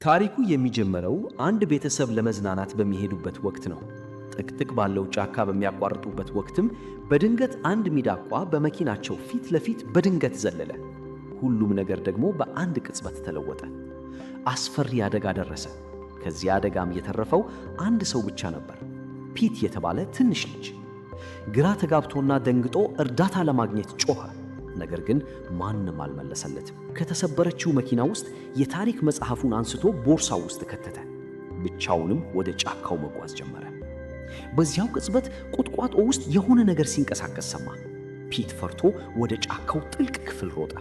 ታሪኩ የሚጀምረው አንድ ቤተሰብ ለመዝናናት በሚሄዱበት ወቅት ነው። ጥቅጥቅ ባለው ጫካ በሚያቋርጡበት ወቅትም በድንገት አንድ ሚዳቋ በመኪናቸው ፊት ለፊት በድንገት ዘለለ። ሁሉም ነገር ደግሞ በአንድ ቅጽበት ተለወጠ። አስፈሪ አደጋ ደረሰ። ከዚህ አደጋም የተረፈው አንድ ሰው ብቻ ነበር፣ ፒት የተባለ ትንሽ ልጅ። ግራ ተጋብቶና ደንግጦ እርዳታ ለማግኘት ጮኸ። ነገር ግን ማንም አልመለሰለትም። ከተሰበረችው መኪና ውስጥ የታሪክ መጽሐፉን አንስቶ ቦርሳው ውስጥ ከተተ። ብቻውንም ወደ ጫካው መጓዝ ጀመረ። በዚያው ቅጽበት ቁጥቋጦ ውስጥ የሆነ ነገር ሲንቀሳቀስ ሰማ። ፒት ፈርቶ ወደ ጫካው ጥልቅ ክፍል ሮጠ።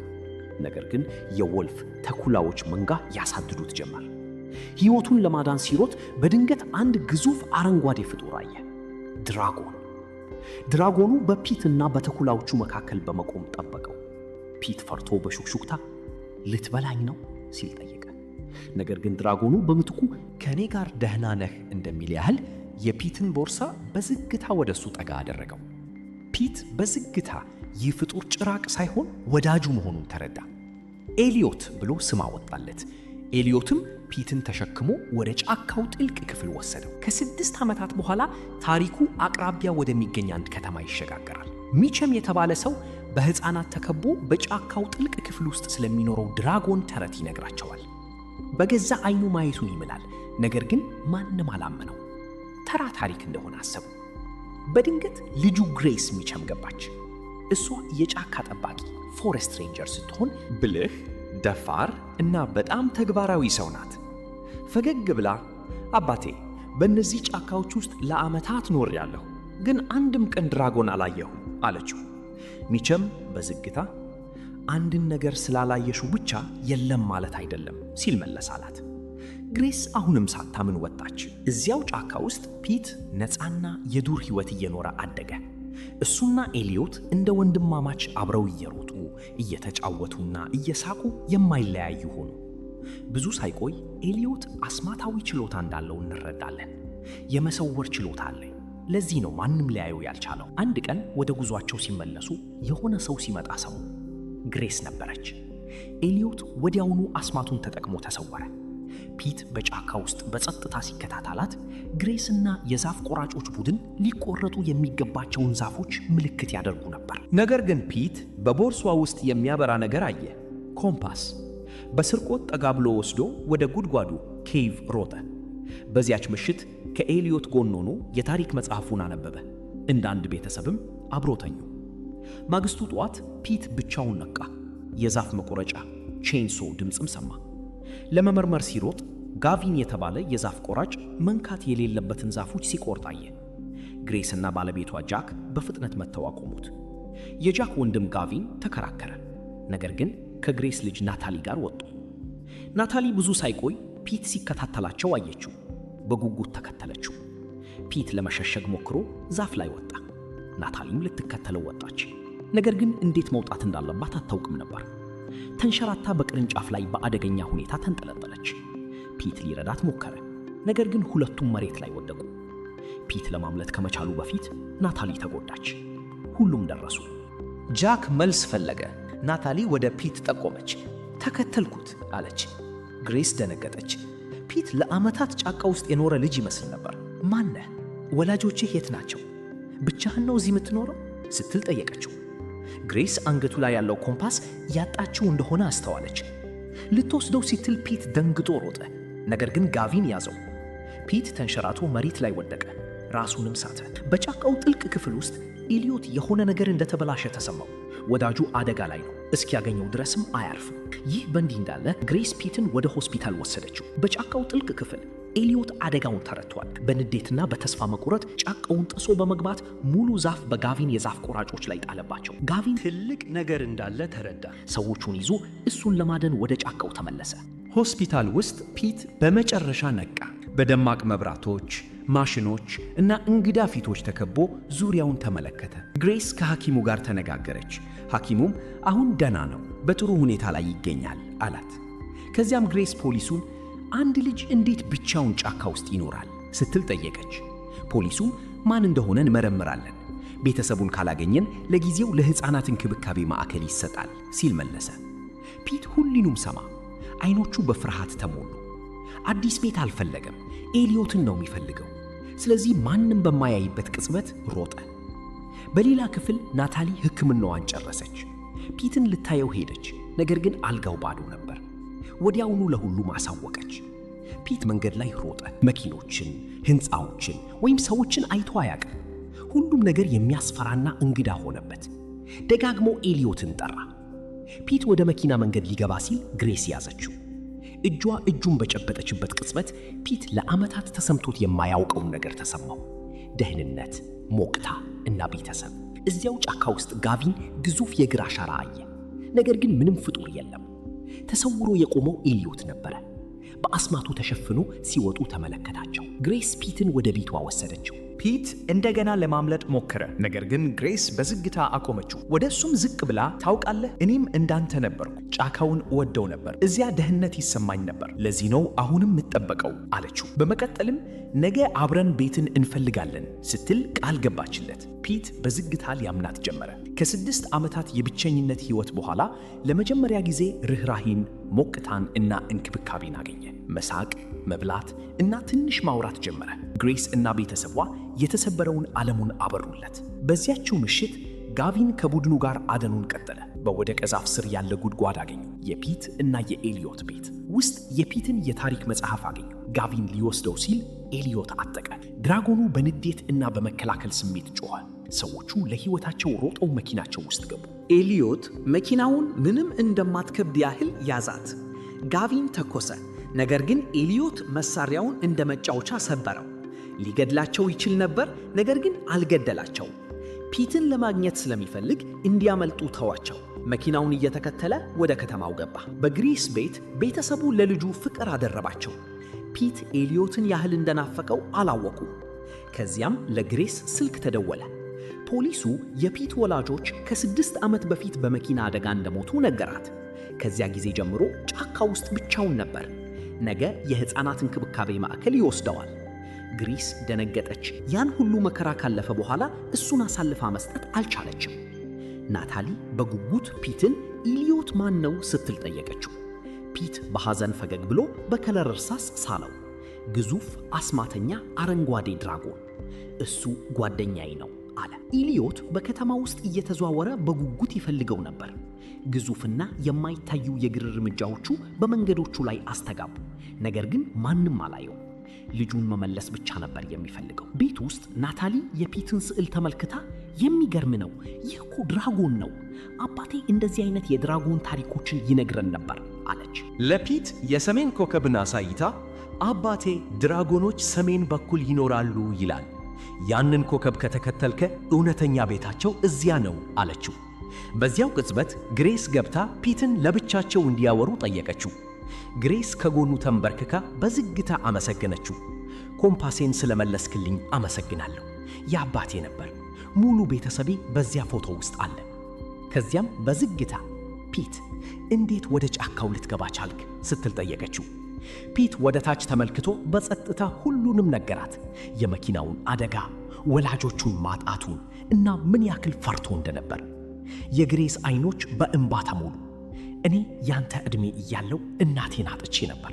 ነገር ግን የወልፍ ተኩላዎች መንጋ ያሳድዱት ጀመር። ሕይወቱን ለማዳን ሲሮጥ በድንገት አንድ ግዙፍ አረንጓዴ ፍጡር አየ። ድራጎን። ድራጎኑ በፒትና በተኩላዎቹ መካከል በመቆም ጠበቀው። ፒት ፈርቶ በሹክሹክታ ልትበላኝ ነው ሲል ጠየቀ። ነገር ግን ድራጎኑ በምትኩ ከኔ ጋር ደህና ነህ እንደሚል ያህል የፒትን ቦርሳ በዝግታ ወደሱ ጠጋ አደረገው። ፒት በዝግታ ይህ ፍጡር ጭራቅ ሳይሆን ወዳጁ መሆኑን ተረዳ። ኤሊዮት ብሎ ስም አወጣለት። ኤሊዮትም ፒትን ተሸክሞ ወደ ጫካው ጥልቅ ክፍል ወሰደው። ከ6 ዓመታት በኋላ ታሪኩ አቅራቢያ ወደሚገኝ አንድ ከተማ ይሸጋገራል። ሚቸም የተባለ ሰው በሕፃናት ተከቦ በጫካው ጥልቅ ክፍል ውስጥ ስለሚኖረው ድራጎን ተረት ይነግራቸዋል። በገዛ ዓይኑ ማየቱን ይምላል። ነገር ግን ማንም አላመነው። ተራ ታሪክ እንደሆነ አሰቡ። በድንገት ልጁ ግሬስ ሚቸም ገባች። እሷ የጫካ ጠባቂ ፎሬስት ሬንጀር ስትሆን ብልህ፣ ደፋር እና በጣም ተግባራዊ ሰው ናት። ፈገግ ብላ አባቴ፣ በእነዚህ ጫካዎች ውስጥ ለዓመታት ኖሬያለሁ፣ ግን አንድም ቀን ድራጎን አላየሁም አለችው። ሚቸም በዝግታ አንድን ነገር ስላላየሽው ብቻ የለም ማለት አይደለም ሲል መለሳላት። ግሬስ አሁንም ሳታምን ወጣች። እዚያው ጫካ ውስጥ ፒት ነፃና የዱር ሕይወት እየኖረ አደገ። እሱና ኤሊዮት እንደ ወንድማማች አብረው እየሮጡ እየተጫወቱና እየሳቁ የማይለያዩ ሆኑ። ብዙ ሳይቆይ ኤሊዮት አስማታዊ ችሎታ እንዳለው እንረዳለን። የመሰወር ችሎታ አለኝ። ለዚህ ነው ማንም ሊያየው ያልቻለው። አንድ ቀን ወደ ጉዟቸው ሲመለሱ የሆነ ሰው ሲመጣ ሰሙ። ግሬስ ነበረች። ኤሊዮት ወዲያውኑ አስማቱን ተጠቅሞ ተሰወረ። ፒት በጫካ ውስጥ በጸጥታ ሲከታተላት ግሬስና የዛፍ ቆራጮች ቡድን ሊቆረጡ የሚገባቸውን ዛፎች ምልክት ያደርጉ ነበር። ነገር ግን ፒት በቦርሷ ውስጥ የሚያበራ ነገር አየ። ኮምፓስ። በስርቆት ጠጋ ብሎ ወስዶ ወደ ጉድጓዱ ኬቭ ሮጠ። በዚያች ምሽት ከኤሊዮት ጎን ሆኖ የታሪክ መጽሐፉን አነበበ። እንደ አንድ ቤተሰብም አብሮ ተኙ። ማግስቱ ጠዋት ፒት ብቻውን ነቃ። የዛፍ መቆረጫ ቼንሶ ድምፅም ሰማ። ለመመርመር ሲሮጥ ጋቪን የተባለ የዛፍ ቆራጭ መንካት የሌለበትን ዛፎች ሲቆርጥ አየ። ግሬስና ባለቤቷ ጃክ በፍጥነት መጥተው አቆሙት። የጃክ ወንድም ጋቪን ተከራከረ። ነገር ግን ከግሬስ ልጅ ናታሊ ጋር ወጡ። ናታሊ ብዙ ሳይቆይ ፒት ሲከታተላቸው አየችው። በጉጉት ተከተለችው። ፒት ለመሸሸግ ሞክሮ ዛፍ ላይ ወጣ። ናታሊም ልትከተለው ወጣች። ነገር ግን እንዴት መውጣት እንዳለባት አታውቅም ነበር። ተንሸራታ በቅርንጫፍ ላይ በአደገኛ ሁኔታ ተንጠለጠለች። ፒት ሊረዳት ሞከረ። ነገር ግን ሁለቱም መሬት ላይ ወደቁ። ፒት ለማምለጥ ከመቻሉ በፊት ናታሊ ተጎዳች። ሁሉም ደረሱ። ጃክ መልስ ፈለገ። ናታሊ ወደ ፒት ጠቆመች። ተከተልኩት አለች። ግሬስ ደነገጠች። ፒት ለዓመታት ጫካ ውስጥ የኖረ ልጅ ይመስል ነበር። ማነህ? ወላጆችህ የት ናቸው? ብቻህን ነው እዚህ የምትኖረው? ስትል ጠየቀችው። ግሬስ አንገቱ ላይ ያለው ኮምፓስ ያጣችው እንደሆነ አስተዋለች። ልትወስደው ስትል ፒት ደንግጦ ሮጠ። ነገር ግን ጋቪን ያዘው። ፒት ተንሸራቶ መሬት ላይ ወደቀ። ራሱንም ሳተ። በጫካው ጥልቅ ክፍል ውስጥ ኤሊዮት የሆነ ነገር እንደተበላሸ ተሰማው። ወዳጁ አደጋ ላይ ነው፣ እስኪያገኘው ድረስም አያርፍም። ይህ በእንዲህ እንዳለ ግሬስ ፒትን ወደ ሆስፒታል ወሰደችው። በጫካው ጥልቅ ክፍል ኤሊዮት አደጋውን ተረድቷል። በንዴትና በተስፋ መቁረጥ ጫካውን ጥሶ በመግባት ሙሉ ዛፍ በጋቪን የዛፍ ቆራጮች ላይ ጣለባቸው። ጋቪን ትልቅ ነገር እንዳለ ተረዳ። ሰዎቹን ይዞ እሱን ለማደን ወደ ጫካው ተመለሰ። ሆስፒታል ውስጥ ፒት በመጨረሻ ነቃ። በደማቅ መብራቶች፣ ማሽኖች እና እንግዳ ፊቶች ተከቦ ዙሪያውን ተመለከተ። ግሬስ ከሐኪሙ ጋር ተነጋገረች። ሐኪሙም አሁን ደህና ነው፣ በጥሩ ሁኔታ ላይ ይገኛል አላት። ከዚያም ግሬስ ፖሊሱን አንድ ልጅ እንዴት ብቻውን ጫካ ውስጥ ይኖራል ስትል ጠየቀች። ፖሊሱም ማን እንደሆነ እንመረምራለን፣ ቤተሰቡን ካላገኘን ለጊዜው ለሕፃናት እንክብካቤ ማዕከል ይሰጣል ሲል መለሰ። ፒት ሁሉንም ሰማ። አይኖቹ በፍርሃት ተሞሉ። አዲስ ቤት አልፈለገም። ኤሊዮትን ነው የሚፈልገው። ስለዚህ ማንም በማያይበት ቅጽበት ሮጠ። በሌላ ክፍል ናታሊ ሕክምናዋን ጨረሰች። ፒትን ልታየው ሄደች። ነገር ግን አልጋው ባዶ ነበር። ወዲያውኑ ለሁሉም አሳወቀች። ፒት መንገድ ላይ ሮጠ። መኪኖችን፣ ሕንፃዎችን ወይም ሰዎችን አይቶ አያውቅም። ሁሉም ነገር የሚያስፈራና እንግዳ ሆነበት። ደጋግሞ ኤሊዮትን ጠራ። ፒት ወደ መኪና መንገድ ሊገባ ሲል ግሬስ ያዘችው። እጁን በጨበጠችበት ቅጽበት ፒት ለዓመታት ተሰምቶት የማያውቀውን ነገር ተሰማው። ደህንነት፣ ሞቅታ እና ቤተሰብ። እዚያው ጫካ ውስጥ ጋቪን ግዙፍ የእግር አሻራ አየ። ነገር ግን ምንም ፍጡር የለም። ተሰውሮ የቆመው ኤሊዮት ነበረ። በአስማቱ ተሸፍኖ ሲወጡ ተመለከታቸው። ግሬስ ፒትን ወደ ቤቷ ወሰደችው። ፒት እንደገና ለማምለጥ ሞከረ። ነገር ግን ግሬስ በዝግታ አቆመችው። ወደ እሱም ዝቅ ብላ ታውቃለህ፣ እኔም እንዳንተ ነበርኩ። ጫካውን እወደው ነበር። እዚያ ደህንነት ይሰማኝ ነበር። ለዚህ ነው አሁንም የምጠበቀው አለችው። በመቀጠልም ነገ አብረን ቤትን እንፈልጋለን ስትል ቃል ገባችለት። ፒት በዝግታ ሊያምናት ጀመረ። ከ6 ዓመታት የብቸኝነት ሕይወት በኋላ ለመጀመሪያ ጊዜ ርኅራሄን፣ ሞቅታን እና እንክብካቤን አገኘ። መሳቅ፣ መብላት እና ትንሽ ማውራት ጀመረ። ግሬስ እና ቤተሰቧ የተሰበረውን ዓለሙን አበሩለት። በዚያችው ምሽት ጋቪን ከቡድኑ ጋር አደኑን ቀጠለ። በወደቀ ዛፍ ስር ያለ ጉድጓድ አገኙ። የፒት እና የኤሊዮት ቤት ውስጥ የፒትን የታሪክ መጽሐፍ አገኙ። ጋቪን ሊወስደው ሲል ኤሊዮት አጠቀ። ድራጎኑ በንዴት እና በመከላከል ስሜት ጮኸ። ሰዎቹ ለሕይወታቸው ሮጠው መኪናቸው ውስጥ ገቡ። ኤሊዮት መኪናውን ምንም እንደማትከብድ ያህል ያዛት። ጋቪን ተኮሰ። ነገር ግን ኤሊዮት መሳሪያውን እንደ መጫወቻ ሰበረው። ሊገድላቸው ይችል ነበር፣ ነገር ግን አልገደላቸው። ፒትን ለማግኘት ስለሚፈልግ እንዲያመልጡ ተዋቸው። መኪናውን እየተከተለ ወደ ከተማው ገባ። በግሬስ ቤት ቤተሰቡ ለልጁ ፍቅር አደረባቸው። ፒት ኤሊዮትን ያህል እንደናፈቀው አላወቁም። ከዚያም ለግሬስ ስልክ ተደወለ። ፖሊሱ የፒት ወላጆች ከ6 ዓመት በፊት በመኪና አደጋ እንደሞቱ ነገራት። ከዚያ ጊዜ ጀምሮ ጫካ ውስጥ ብቻውን ነበር። ነገ የሕፃናት እንክብካቤ ማዕከል ይወስደዋል። ግሬስ ደነገጠች። ያን ሁሉ መከራ ካለፈ በኋላ እሱን አሳልፋ መስጠት አልቻለችም። ናታሊ በጉጉት ፒትን ኤሊዮት ማን ነው ስትል ጠየቀችው። ፒት በሐዘን ፈገግ ብሎ በከለር እርሳስ ሳለው። ግዙፍ አስማተኛ አረንጓዴ ድራጎን። እሱ ጓደኛዬ ነው አለ። ኤሊዮት በከተማ ውስጥ እየተዘዋወረ በጉጉት ይፈልገው ነበር። ግዙፍና የማይታዩ የእግር እርምጃዎቹ በመንገዶቹ ላይ አስተጋቡ። ነገር ግን ማንም አላየው። ልጁን መመለስ ብቻ ነበር የሚፈልገው። ቤት ውስጥ ናታሊ የፒትን ስዕል ተመልክታ የሚገርም ነው፣ ይህ እኮ ድራጎን ነው። አባቴ እንደዚህ አይነት የድራጎን ታሪኮችን ይነግረን ነበር አለች። ለፒት የሰሜን ኮከብን አሳይታ አባቴ ድራጎኖች ሰሜን በኩል ይኖራሉ ይላል። ያንን ኮከብ ከተከተልከ እውነተኛ ቤታቸው እዚያ ነው አለችው። በዚያው ቅጽበት ግሬስ ገብታ ፒትን ለብቻቸው እንዲያወሩ ጠየቀችው። ግሬስ ከጎኑ ተንበርክካ በዝግታ አመሰገነችው። ኮምፓሴን ስለመለስክልኝ አመሰግናለሁ። የአባቴ ነበር። ሙሉ ቤተሰቤ በዚያ ፎቶ ውስጥ አለ። ከዚያም በዝግታ ፒት እንዴት ወደ ጫካው ልትገባ ቻልክ ስትል ጠየቀችው። ፒት ወደ ታች ተመልክቶ በጸጥታ ሁሉንም ነገራት። የመኪናውን አደጋ፣ ወላጆቹን ማጣቱን እና ምን ያክል ፈርቶ እንደነበር። የግሬስ አይኖች በእንባ ተሞሉ። እኔ ያንተ ዕድሜ እያለው እናቴን አጥቼ ነበር።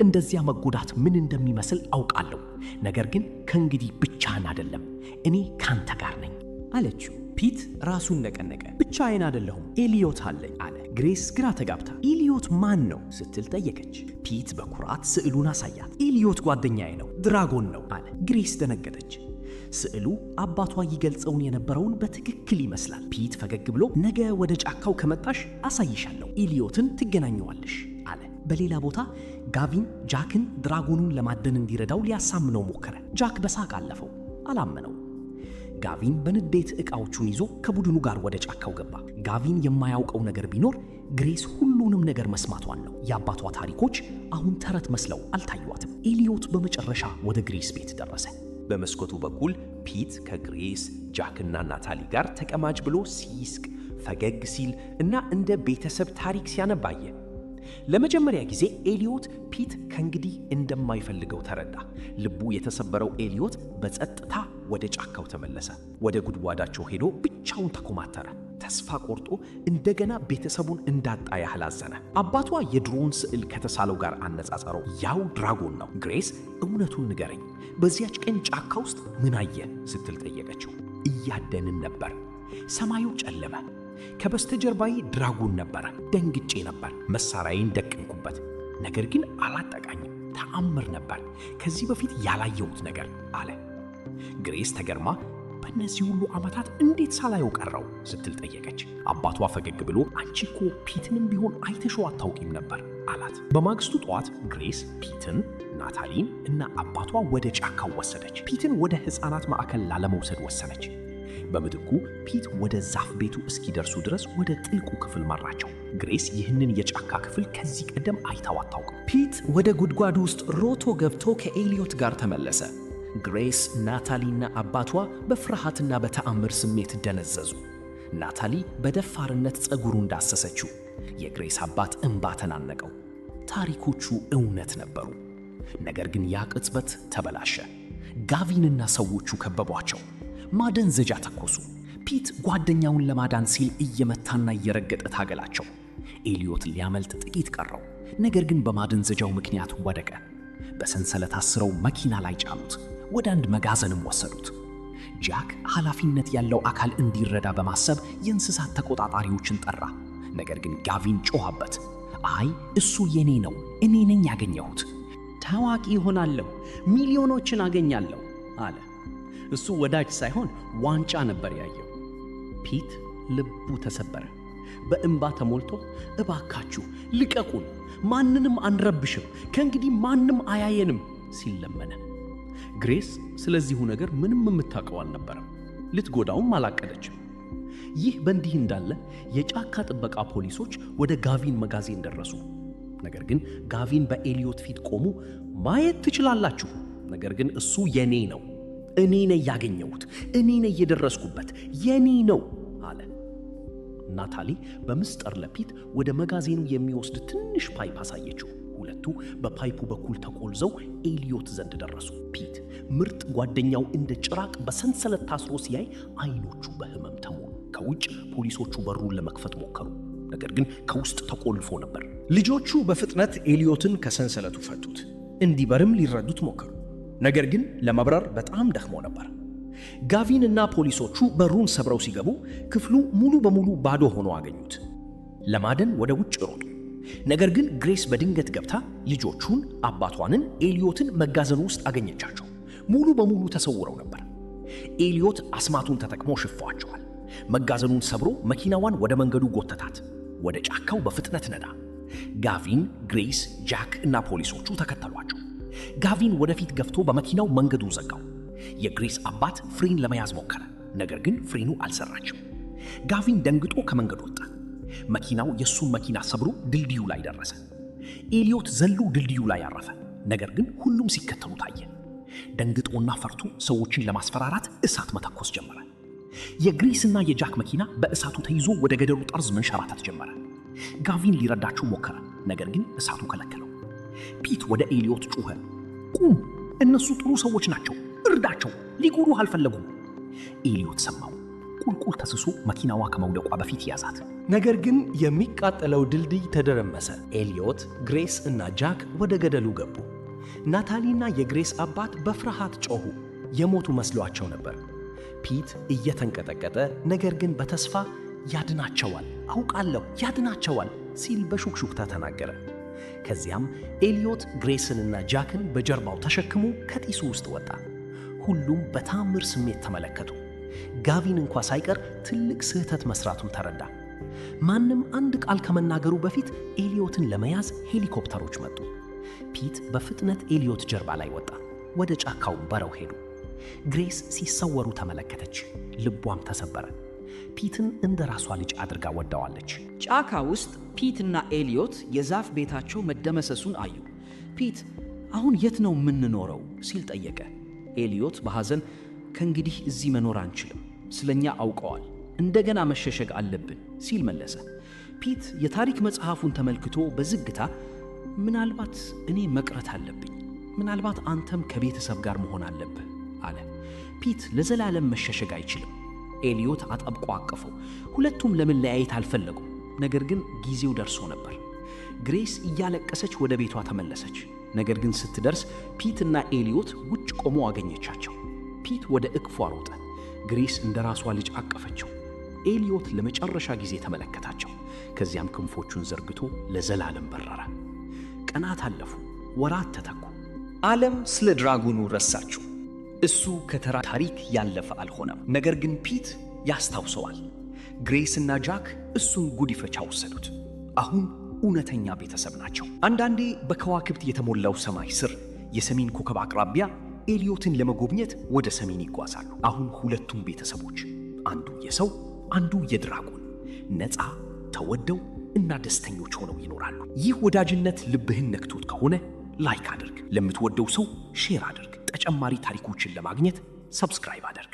እንደዚያ መጎዳት ምን እንደሚመስል አውቃለሁ። ነገር ግን ከእንግዲህ ብቻህን አይደለም፣ እኔ ካንተ ጋር ነኝ አለችው። ፒት ራሱን ነቀነቀ። ብቻዬን አይደለሁም፣ ኤሊዮት አለኝ አለ። ግሬስ ግራ ተጋብታ ኤሊዮት ማን ነው ስትል ጠየቀች። ፒት በኩራት ስዕሉን አሳያት። ኤሊዮት ጓደኛዬ ነው፣ ድራጎን ነው አለ። ግሬስ ደነገጠች። ስዕሉ አባቷ ይገልጸውን የነበረውን በትክክል ይመስላል። ፒት ፈገግ ብሎ ነገ ወደ ጫካው ከመጣሽ አሳይሻለሁ፣ ኤሊዮትን ትገናኘዋለሽ አለ። በሌላ ቦታ ጋቪን ጃክን ድራጎኑን ለማደን እንዲረዳው ሊያሳምነው ሞከረ። ጃክ በሳቅ አለፈው፣ አላመነው። ጋቪን በንዴት ዕቃዎቹን ይዞ ከቡድኑ ጋር ወደ ጫካው ገባ። ጋቪን የማያውቀው ነገር ቢኖር ግሬስ ሁሉንም ነገር መስማቷን ነው። የአባቷ ታሪኮች አሁን ተረት መስለው አልታዩአትም። ኤሊዮት በመጨረሻ ወደ ግሬስ ቤት ደረሰ። በመስኮቱ በኩል ፒት ከግሬስ ጃክና ናታሊ ጋር ተቀማጭ ብሎ ሲስቅ፣ ፈገግ ሲል እና እንደ ቤተሰብ ታሪክ ሲያነባየ። ለመጀመሪያ ጊዜ ኤሊዮት ፒት ከእንግዲህ እንደማይፈልገው ተረዳ። ልቡ የተሰበረው ኤሊዮት በጸጥታ ወደ ጫካው ተመለሰ። ወደ ጉድጓዳቸው ሄዶ ብቻውን ተኮማተረ። ተስፋ ቆርጦ እንደገና ቤተሰቡን እንዳጣ ያህል አዘነ። አባቷ የድሮውን ስዕል ከተሳለው ጋር አነጻጸረው። ያው ድራጎን ነው። ግሬስ እውነቱን ንገረኝ፣ በዚያች ቀን ጫካ ውስጥ ምን አየ ስትል ጠየቀችው። እያደንን ነበር። ሰማዩ ጨለመ። ከበስተጀርባዬ ድራጎን ነበረ። ደንግጬ ነበር። መሳሪያዬን ደቅንኩበት፣ ነገር ግን አላጠቃኝም። ተአምር ነበር፣ ከዚህ በፊት ያላየሁት ነገር አለ። ግሬስ ተገርማ በእነዚህ ሁሉ ዓመታት እንዴት ሳላየው ቀረው ስትል ጠየቀች። አባቷ ፈገግ ብሎ አንቺ እኮ ፒትንም ቢሆን አይተሽው አታውቂም ነበር አላት። በማግስቱ ጠዋት ግሬስ ፒትን፣ ናታሊን እና አባቷ ወደ ጫካው ወሰደች። ፒትን ወደ ሕፃናት ማዕከል ላለመውሰድ ወሰነች። በምትኩ ፒት ወደ ዛፍ ቤቱ እስኪደርሱ ድረስ ወደ ጥልቁ ክፍል መራቸው። ግሬስ ይህንን የጫካ ክፍል ከዚህ ቀደም አይታው አታውቅም። ፒት ወደ ጉድጓዱ ውስጥ ሮጦ ገብቶ ከኤሊዮት ጋር ተመለሰ። ግሬስ፣ ናታሊና አባቷ በፍርሃትና በተአምር ስሜት ደነዘዙ። ናታሊ በደፋርነት ፀጉሩን ዳሰሰችው። የግሬስ አባት እንባ ተናነቀው። ታሪኮቹ እውነት ነበሩ። ነገር ግን ያ ቅጽበት ተበላሸ። ጋቪንና ሰዎቹ ከበቧቸው። ማደንዘጃ ተኮሱ። ፒት ጓደኛውን ለማዳን ሲል እየመታና እየረገጠ ታገላቸው። ኤሊዮት ሊያመልጥ ጥቂት ቀረው። ነገር ግን በማደንዘጃው ምክንያት ወደቀ። በሰንሰለት አስረው መኪና ላይ ጫኑት። ወደ አንድ መጋዘንም ወሰዱት። ጃክ ኃላፊነት ያለው አካል እንዲረዳ በማሰብ የእንስሳት ተቆጣጣሪዎችን ጠራ። ነገር ግን ጋቪን ጮኸበት። አይ እሱ የኔ ነው፣ እኔ ነኝ ያገኘሁት። ታዋቂ ይሆናለሁ፣ ሚሊዮኖችን አገኛለሁ አለ። እሱ ወዳጅ ሳይሆን ዋንጫ ነበር ያየው። ፒት ልቡ ተሰበረ። በእንባ ተሞልቶ እባካችሁ ልቀቁን፣ ማንንም አንረብሽም፣ ከእንግዲህ ማንም አያየንም ሲል ለመነ። ግሬስ ስለዚሁ ነገር ምንም የምታውቀው አልነበረም። ልትጎዳውም አላቀደችም። ይህ በእንዲህ እንዳለ የጫካ ጥበቃ ፖሊሶች ወደ ጋቪን መጋዘን ደረሱ። ነገር ግን ጋቪን በኤሊዮት ፊት ቆሙ። ማየት ትችላላችሁ፣ ነገር ግን እሱ የኔ ነው፣ እኔ ነኝ ያገኘሁት፣ እኔ ነኝ የደረስኩበት፣ የኔ ነው አለ። ናታሊ በምስጢር ለፒት ወደ መጋዘኑ የሚወስድ ትንሽ ፓይፕ አሳየችው። ሁለቱ በፓይፑ በኩል ተቆልዘው ኤሊዮት ዘንድ ደረሱ። ፒት ምርጥ ጓደኛው እንደ ጭራቅ በሰንሰለት ታስሮ ሲያይ አይኖቹ በህመም ተሞሉ። ከውጭ ፖሊሶቹ በሩን ለመክፈት ሞከሩ፣ ነገር ግን ከውስጥ ተቆልፎ ነበር። ልጆቹ በፍጥነት ኤሊዮትን ከሰንሰለቱ ፈቱት። እንዲበርም ሊረዱት ሞከሩ፣ ነገር ግን ለመብረር በጣም ደክሞ ነበር። ጋቪን እና ፖሊሶቹ በሩን ሰብረው ሲገቡ ክፍሉ ሙሉ በሙሉ ባዶ ሆኖ አገኙት። ለማደን ወደ ውጭ ሮጡ። ነገር ግን ግሬስ በድንገት ገብታ ልጆቹን፣ አባቷንን፣ ኤሊዮትን መጋዘኑ ውስጥ አገኘቻቸው። ሙሉ በሙሉ ተሰውረው ነበር። ኤሊዮት አስማቱን ተጠቅሞ ሽፏቸዋል። መጋዘኑን ሰብሮ መኪናዋን ወደ መንገዱ ጎተታት። ወደ ጫካው በፍጥነት ነዳ። ጋቪን፣ ግሬስ፣ ጃክ እና ፖሊሶቹ ተከተሏቸው። ጋቪን ወደፊት ገፍቶ በመኪናው መንገዱን ዘጋው። የግሬስ አባት ፍሬን ለመያዝ ሞከረ፣ ነገር ግን ፍሬኑ አልሰራችም። ጋቪን ደንግጦ ከመንገድ ወጣ። መኪናው የእሱን መኪና ሰብሮ ድልድዩ ላይ ደረሰ። ኤሊዮት ዘሎ ድልድዩ ላይ አረፈ፣ ነገር ግን ሁሉም ሲከተሉ ታየ። ደንግጦና ፈርቶ ሰዎችን ለማስፈራራት እሳት መተኮስ ጀመረ። የግሬስና የጃክ መኪና በእሳቱ ተይዞ ወደ ገደሉ ጠርዝ መንሸራተት ጀመረ። ጋቪን ሊረዳቸው ሞከረ፣ ነገር ግን እሳቱ ከለከለው። ፒት ወደ ኤሊዮት ጮኸ፣ ቁም! እነሱ ጥሩ ሰዎች ናቸው፣ እርዳቸው፣ ሊጎዱህ አልፈለጉም። ኤሊዮት ሰማው። ቁልቁል ተስሶ መኪናዋ ከመውደቋ በፊት ያዛት። ነገር ግን የሚቃጠለው ድልድይ ተደረመሰ። ኤሊዮት፣ ግሬስ እና ጃክ ወደ ገደሉ ገቡ። ናታሊና የግሬስ አባት በፍርሃት ጮኹ። የሞቱ መስሏቸው ነበር። ፒት እየተንቀጠቀጠ ነገር ግን በተስፋ ያድናቸዋል፣ አውቃለሁ ያድናቸዋል ሲል በሹክሹክታ ተናገረ። ከዚያም ኤሊዮት ግሬስንና ጃክን በጀርባው ተሸክሞ ከጢሱ ውስጥ ወጣ። ሁሉም በታምር ስሜት ተመለከቱ። ጋቪን እንኳ ሳይቀር ትልቅ ስህተት መስራቱን ተረዳ። ማንም አንድ ቃል ከመናገሩ በፊት ኤሊዮትን ለመያዝ ሄሊኮፕተሮች መጡ። ፒት በፍጥነት ኤሊዮት ጀርባ ላይ ወጣ። ወደ ጫካው በረው ሄዱ። ግሬስ ሲሰወሩ ተመለከተች። ልቧም ተሰበረ። ፒትን እንደ ራሷ ልጅ አድርጋ ወዳዋለች። ጫካ ውስጥ ፒትና ኤሊዮት የዛፍ ቤታቸው መደመሰሱን አዩ። ፒት አሁን የት ነው የምንኖረው ሲል ጠየቀ። ኤሊዮት በሐዘን ከእንግዲህ እዚህ መኖር አንችልም፣ ስለኛ አውቀዋል፣ እንደገና መሸሸግ አለብን ሲል መለሰ። ፒት የታሪክ መጽሐፉን ተመልክቶ በዝግታ ምናልባት እኔ መቅረት አለብኝ፣ ምናልባት አንተም ከቤተሰብ ጋር መሆን አለብህ አለ። ፒት ለዘላለም መሸሸግ አይችልም። ኤሊዮት አጠብቆ አቀፈው። ሁለቱም ለመለያየት አልፈለጉም። ነገር ግን ጊዜው ደርሶ ነበር። ግሬስ እያለቀሰች ወደ ቤቷ ተመለሰች። ነገር ግን ስትደርስ ፒትና ኤሊዮት ውጭ ቆመው አገኘቻቸው። ፒት ወደ እቅፏ ሮጠ። ግሬስ እንደ ራሷ ልጅ አቀፈችው። ኤሊዮት ለመጨረሻ ጊዜ ተመለከታቸው። ከዚያም ክንፎቹን ዘርግቶ ለዘላለም በረረ። ቀናት አለፉ፣ ወራት ተተኩ። ዓለም ስለ ድራጎኑ ረሳችው። እሱ ከተራ ታሪክ ያለፈ አልሆነም። ነገር ግን ፒት ያስታውሰዋል። ግሬስና ጃክ እሱን ጉዲፈቻ ወሰዱት። አሁን እውነተኛ ቤተሰብ ናቸው። አንዳንዴ በከዋክብት የተሞላው ሰማይ ስር የሰሜን ኮከብ አቅራቢያ ኤሊዮትን ለመጎብኘት ወደ ሰሜን ይጓዛሉ። አሁን ሁለቱም ቤተሰቦች፣ አንዱ የሰው አንዱ የድራጎን፣ ነፃ ተወደው እና ደስተኞች ሆነው ይኖራሉ። ይህ ወዳጅነት ልብህን ነክቶት ከሆነ ላይክ አድርግ፣ ለምትወደው ሰው ሼር አድርግ። ተጨማሪ ታሪኮችን ለማግኘት ሰብስክራይብ አድርግ።